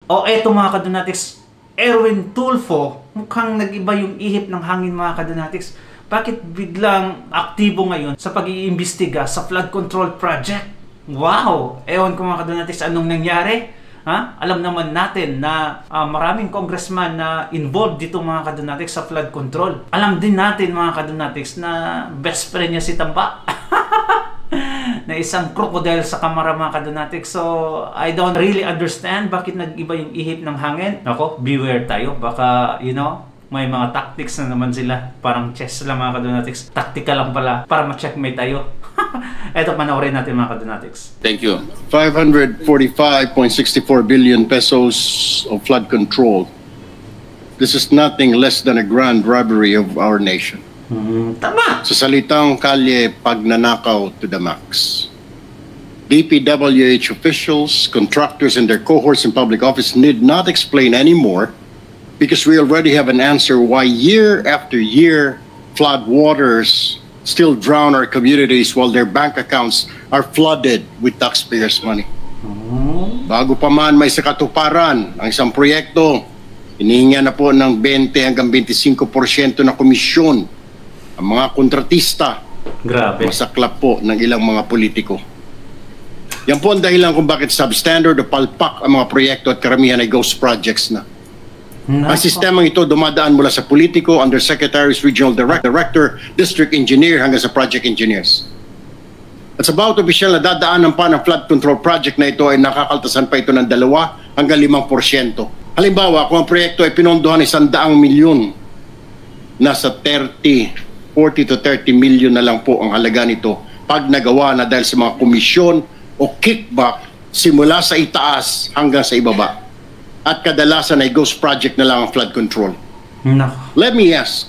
O eto mga kadonatics, Erwin Tulfo, mukhang nag-iba yung ihip ng hangin mga kadonatics. Bakit biglang aktibo ngayon sa pag-iimbestiga sa flood control project? Wow! Ewan ko mga kadonatics, anong nangyari? Alam naman natin na maraming congressman na involved dito mga kadonatics sa flood control. Alam din natin mga kadonatics na best friend niya si Tamba. Na isang crocodile sa kamara mga kadonatics. So, I don't really understand bakit nag-iba yung ihip ng hangin. Ako, beware tayo. Baka, may mga tactics na naman sila. Parang chess lang mga kadonatics. Tactical lang pala para ma-checkmate tayo. Eto, panoorin natin mga kadonatics. Thank you. 545.64 billion pesos of flood control. This is nothing less than a grand robbery of our nation. Tama! Sa salitang kalye, pagnanakaw to the max. DPWH officials, contractors, and their cohorts in public office need not explain anymore because we already have an answer why year after year flood waters still drown our communities while their bank accounts are flooded with taxpayers' money. Bago pa man may sakatuparan ang isang proyekto, hinihinga na po ng 20 hanggang 25% na komisyon ang mga kontratista. Grabe. Masaklap po ng ilang mga politiko. Yan po ang dahilan kung bakit substandard o palpak ang mga proyekto at karamihan ay ghost projects na. Ang sistemang ito dumadaan mula sa politiko, undersecretaries, regional director, district engineer hanggang sa project engineers. At sa bawat opisyal na dadaanan pa ng flood control project na ito ay nakakaltasan pa ito ng 2 hanggang 5%. Halimbawa, kung ang proyekto ay pinondohan 100 milyon, nasa 40 to 30 milyon na lang po ang halaga nito pag nagawa na dahil sa mga komisyon o kickback simula sa itaas hanggang sa ibaba. At kadalasan ay ghost project na lang ang flood control. No. Let me ask.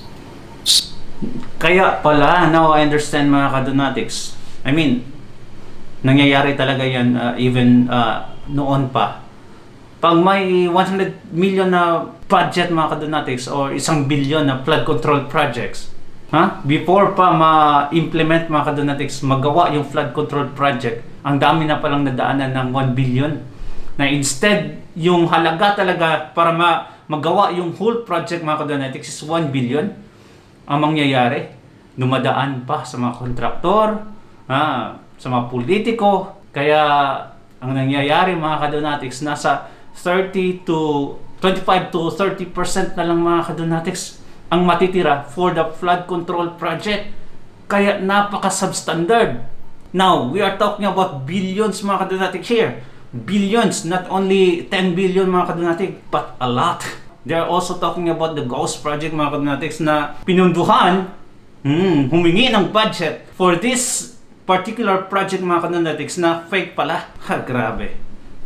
Kaya pala, now I understand mga kadonatics. I mean, nangyayari talaga yan even noon pa. Pag may 100 million na budget mga kadonatics or 1 billion na flood control projects, before pa ma-implement mga kadonatics, magawa yung flood control project, ang dami na palang nadaanan ng 1 billion. Na instead, yung halaga talaga para magawa yung whole project mga kadonatics is 1 billion. Ang mangyayari, dumadaan pa sa mga kontraktor, sa mga politiko. Kaya ang nangyayari mga kadonatics, nasa 25 to 30% na lang mga kadonatics ang matitira for the flood control project. Kaya napaka-substandard. Now, we are talking about billions mga kadonatics here. Billions, not only 10 billion mga kadonatics, but a lot. They are also talking about the ghost project mga kadonatics na pinunduhan, humingi ng budget for this particular project mga kadonatics na fake pala. Grabe.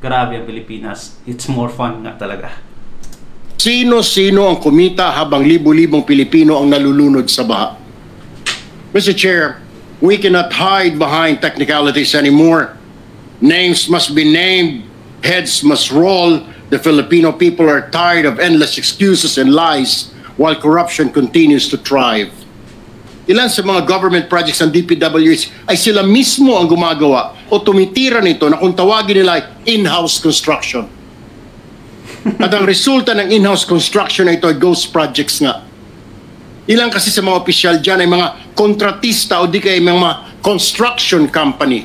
Grabe ang Pilipinas. It's more fun nga talaga. Sino-sino ang kumita habang libo-libong Pilipino ang nalulunod sa baha? Mr. Chair, we cannot hide behind technicalities anymore. Names must be named, heads must roll. The Filipino people are tired of endless excuses and lies while corruption continues to thrive. Ilan sa mga government projects ng DPWH ay sila mismo ang gumagawa o tumitira nito na kung tawagin nila ay in-house construction. At ang resulta ng in-house construction na ito ay ghost projects nga. Ilan kasi sa mga opisyal dyan ay mga kontratista o di kaya mga construction company.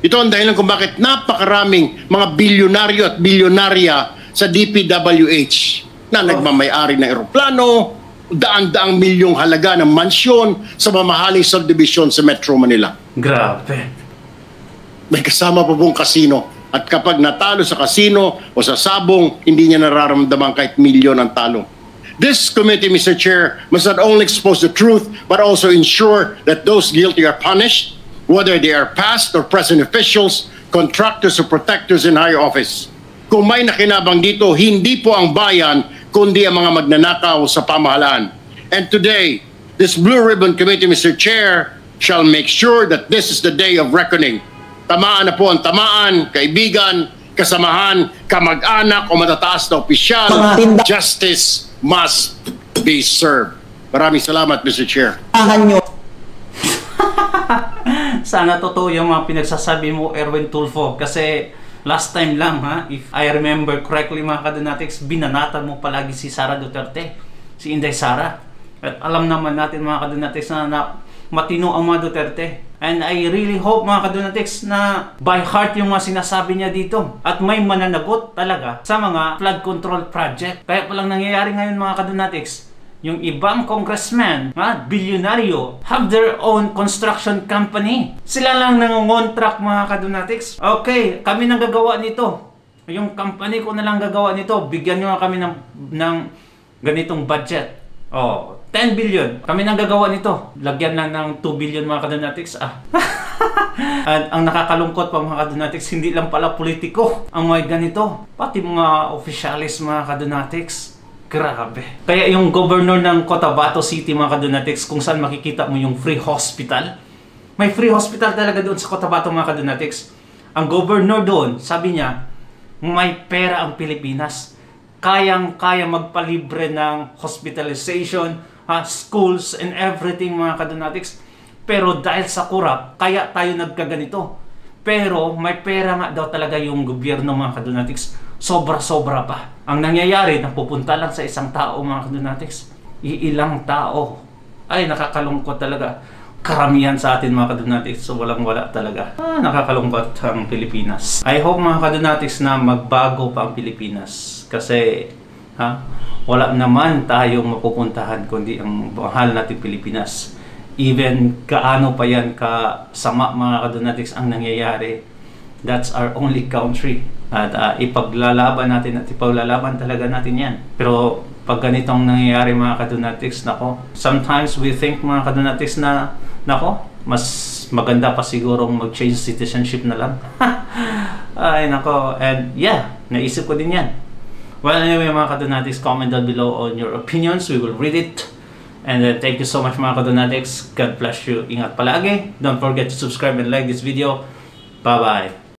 Ito ang dahilan kung bakit napakaraming mga bilyonaryo at bilyonarya sa DPWH na nagmamayari ng eroplano, daan-daang milyong halaga ng mansyon sa mamahaling subdivision sa Metro Manila. Grabe. May kasama pa pong kasino. At kapag natalo sa kasino o sa sabong, hindi niya nararamdaman kahit milyon ang talo. This committee, Mr. Chair, must not only expose the truth, but also ensure that those guilty are punished, whether they are past or present officials, contractors or protectors in higher office. Kung may nakinabang dito, hindi po ang bayan, kundi ang mga magnanakaw sa pamahalaan. And today, this Blue Ribbon Committee, Mr. Chair, shall make sure that this is the day of reckoning. Tamaan na po ang tamaan, kaibigan, kasamahan, kamag-anak o matataas na opisyal. Justice must be served. Maraming salamat, Mr. Chair. Sana totoo yung mga pinagsasabi mo, Erwin Tulfo, kasi Last time lang ha, if I remember correctly mga kadonatics, binanatan mo palagi si Sara Duterte, si Inday Sara. At alam naman natin mga kadonatics na matino ang mga Duterte. And I really hope mga kadonatics na by heart yung mga sinasabi niya dito. At may mananagot talaga sa mga flood control project. Kaya palang nangyayari ngayon mga kadonatics, yung ibang congressman, bilyonaryo, have their own construction company. Sila lang nangongontract mga kadonatics. Okay, kami nang gagawa nito. Yung company ko na lang gagawa nito. Bigyan nyo kami ng ganitong budget. 10 billion. Kami nang gagawa nito. Lagyan lang ng 2 billion mga kadonatics. At ang nakakalungkot pa mga kadonatics, hindi lang pala politiko ang may ganito. Pati mga officialis mga kadonatics. Grabe. Kaya yung governor ng Cotabato City mga kadonatics, kung saan makikita mo yung free hospital. May free hospital talaga doon sa Cotabato mga kadonatics. Ang governor doon, sabi niya, may pera ang Pilipinas. Kayang-kaya magpalibre ng hospitalization, schools and everything mga kadonatics. Pero dahil sa kurap, kaya tayo nagkaganito. Pero may pera nga daw talaga yung gobyerno mga kadonatics. Sobra-sobra pa. Ang nangyayari, napupunta lang sa isang tao mga kadonatics. Iilang tao. Ay, nakakalungkot talaga. Karamihan sa atin mga kadonatics, so walang-wala talaga. Nakakalungkot ang Pilipinas. I hope mga kadonatics na magbago pa ang Pilipinas. Kasi wala naman tayong mapupuntahan kundi ang mahal natin Pilipinas. Even kaano pa yan kasama mga kadonatics ang nangyayari, that's our only country. At ipaglalaban natin at ipaglalaban talaga natin yan. Pero pag ganitong nangyayari mga kadonatics, nako, sometimes we think mga kadonatics na nako, mas maganda pa sigurong mag-change citizenship na lang. Ay nako, and yeah, naisip ko din yan. Well, anyway mga kadonatics, comment down below on your opinions. We will read it. And thank you so much mga kadonatics. God bless you. Ingat palagi. Don't forget to subscribe and like this video. Bye-bye.